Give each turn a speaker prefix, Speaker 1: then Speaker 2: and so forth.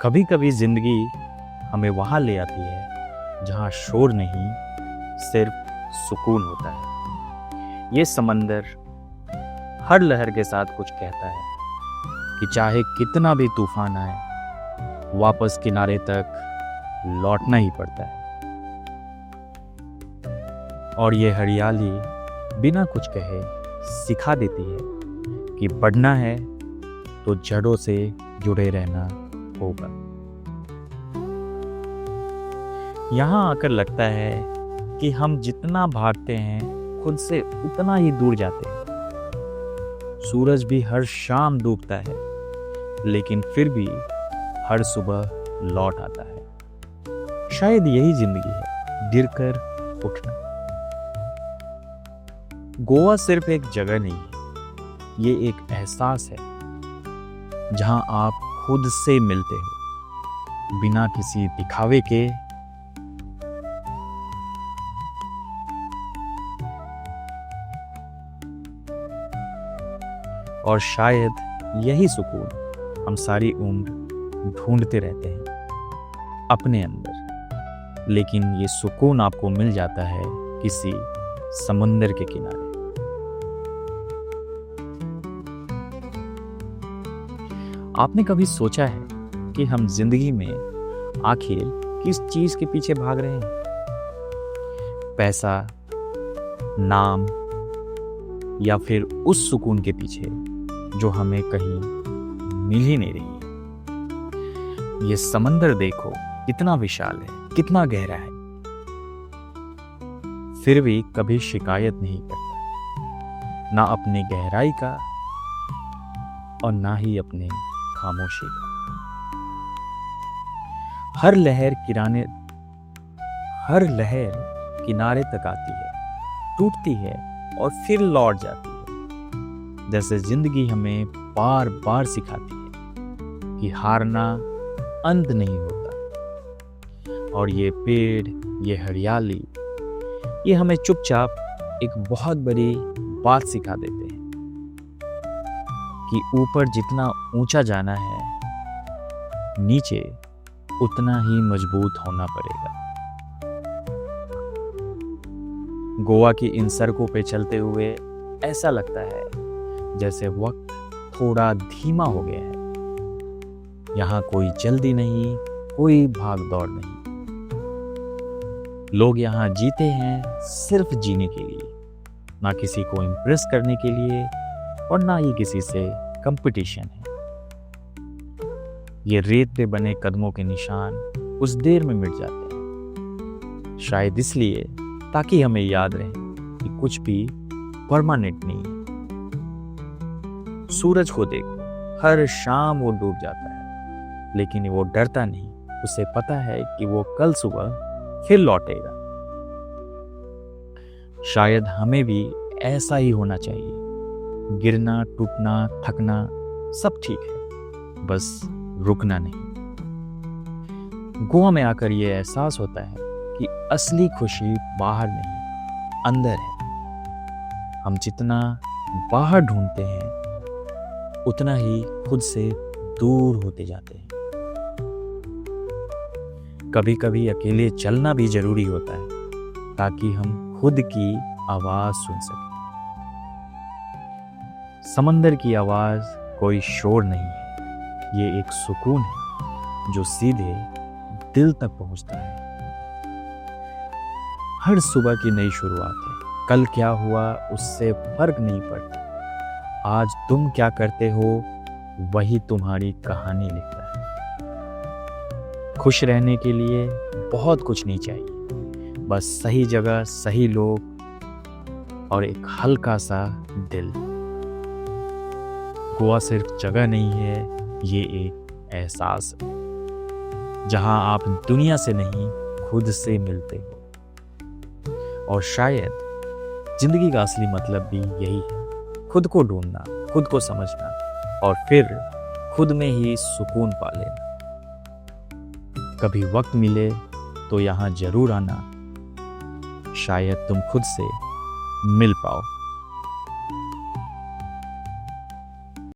Speaker 1: कभी कभी जिंदगी हमें वहां ले आती है जहां शोर नहीं, सिर्फ सुकून होता है। ये समंदर हर लहर के साथ कुछ कहता है कि चाहे कितना भी तूफान आए, वापस किनारे तक लौटना ही पड़ता है। और ये हरियाली बिना कुछ कहे सिखा देती है कि बढ़ना है तो जड़ों से जुड़े रहना होगा। यहाँ आकर लगता है कि हम जितना भागते हैं खुद से उतना ही दूर जाते हैं। सूरज भी हर शाम डूबता है, लेकिन फिर भी हर सुबह लौट आता है। शायद यही जिंदगी है, गिरकर उठना। गोवा सिर्फ एक जगह नहीं है, ये एक एहसास है जहां आप खुद से मिलते हो, बिना किसी दिखावे के। और शायद यही सुकून हम सारी उम्र ढूंढते रहते हैं अपने अंदर, लेकिन ये सुकून आपको मिल जाता है किसी समुंदर के किनारे। आपने कभी सोचा है कि हम जिंदगी में आखिर किस चीज के पीछे भाग रहे हैं? पैसा, नाम, या फिर उस सुकून के पीछे जो हमें कहीं मिल ही नहीं रही? ये समंदर देखो, कितना विशाल है, कितना गहरा है, फिर भी कभी शिकायत नहीं करता, ना अपनी गहराई का और ना ही अपने खामोशी का। हर लहर किनारे तक आती है, टूटती है और फिर लौट जाती है। जैसे जिंदगी हमें बार बार सिखाती है कि हारना अंत नहीं होता। और ये पेड़, ये हरियाली, ये हमें चुपचाप एक बहुत बड़ी बात सिखा देते हैं कि ऊपर जितना ऊंचा जाना है, नीचे उतना ही मजबूत होना पड़ेगा। गोवा की इन सड़कों पे चलते हुए ऐसा लगता है जैसे वक्त थोड़ा धीमा हो गया है। यहाँ कोई जल्दी नहीं, कोई भाग दौड़ नहीं। लोग यहाँ जीते हैं सिर्फ जीने के लिए, ना किसी को इम्प्रेस करने के लिए और ना ही किसी से कंपटीशन है। ये रेत पे बने कदमों के निशान कुछ देर में मिट जाते हैं, शायद इसलिए ताकि हमें याद रहे कि कुछ भी परमानेंट नहीं है। सूरज को देखो, हर शाम वो डूब जाता है, लेकिन वो डरता नहीं। उसे पता है कि वो कल सुबह फिर लौटेगा। शायद हमें भी ऐसा ही होना चाहिए। गिरना, टूटना, थकना सब ठीक है, बस रुकना नहीं। गोवा में आकर ये एहसास होता है कि असली खुशी बाहर नहीं, अंदर है। हम जितना बाहर ढूंढते हैं, उतना ही खुद से दूर होते जाते हैं। कभी कभी अकेले चलना भी जरूरी होता है ताकि हम खुद की आवाज सुन सकें। समंदर की आवाज कोई शोर नहीं है, ये एक सुकून है जो सीधे दिल तक पहुंचता है। हर सुबह की नई शुरुआत है। कल क्या हुआ उससे फर्क नहीं पड़ता। आज तुम क्या करते हो वही तुम्हारी कहानी लिखता है। खुश रहने के लिए बहुत कुछ नहीं चाहिए, बस सही जगह, सही लोग और एक हल्का सा दिल। गोवा सिर्फ जगह नहीं है, ये एक एहसास है जहां आप दुनिया से नहीं, खुद से मिलते हो। और शायद जिंदगी का असली मतलब भी यही है, खुद को ढूंढना, खुद को समझना और फिर खुद में ही सुकून पा लेना। कभी वक्त मिले तो यहाँ जरूर आना, शायद तुम खुद से मिल पाओ।